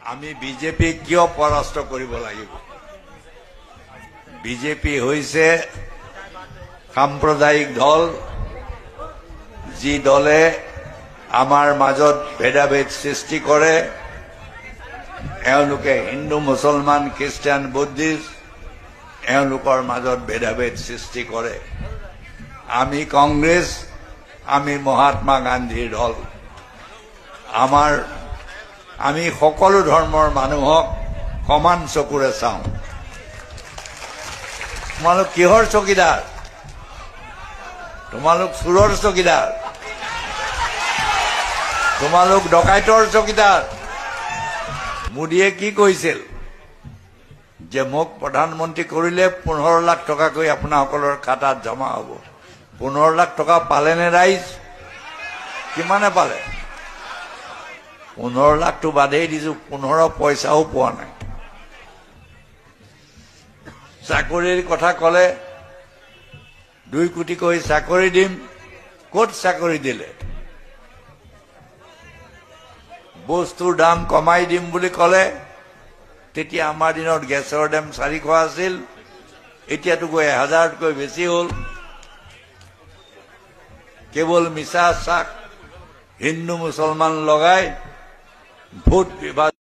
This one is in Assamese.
আমি বিজেপি কিয় পৰাস্ত কৰিব লাগিব বিজেপি হৈছে সাম্প্ৰদায়িক দল যি দলে আমাৰ মাজত ভেদাভেদ সৃষ্টি কৰে এওঁলোকে হিন্দু মুছলমান খ্ৰীষ্টিয়ান বুদ্ধিষ্ট এওঁলোকৰ মাজত ভেদাভেদ সৃষ্টি কৰে আমি কংগ্ৰেছ আমি মহাত্মা গান্ধীৰ দল আমি সকলো ধৰ্মৰ মানুহক সমান চকুৰে চাওঁ তোমালোক কিহৰ চকীদাৰ তোমালোক চুৰৰ চকীদাৰ তোমালোক ডকাইতৰ চকীদাৰ মোদীয়ে কি কৈছিল যে মোক প্ৰধানমন্ত্ৰী কৰিলে 15 লাখ টকাকৈ আপোনাসকলৰ খাতাত জমা হ'ব 15 লাখ টকা পালেনে ৰাইজ কিমানে পালে 15 লাখটো বাদেই দিছো 15 পইচাও পোৱা নাই চাকৰিৰ কথা কলে 2 কোটি কৈ চাকৰি দিম ক'ত চাকৰি দিলে বস্তুৰ দাম কমাই দিম বুলি কলে তেতিয়া আমাৰ দিনত গেছৰ দাম 400 আছিল এতিয়াতো গৈ 1000 কৈ বেছি হ'ল কেৱল মিছা চাক হিন্দু মুছলমান লগাই ভোট বিভাজন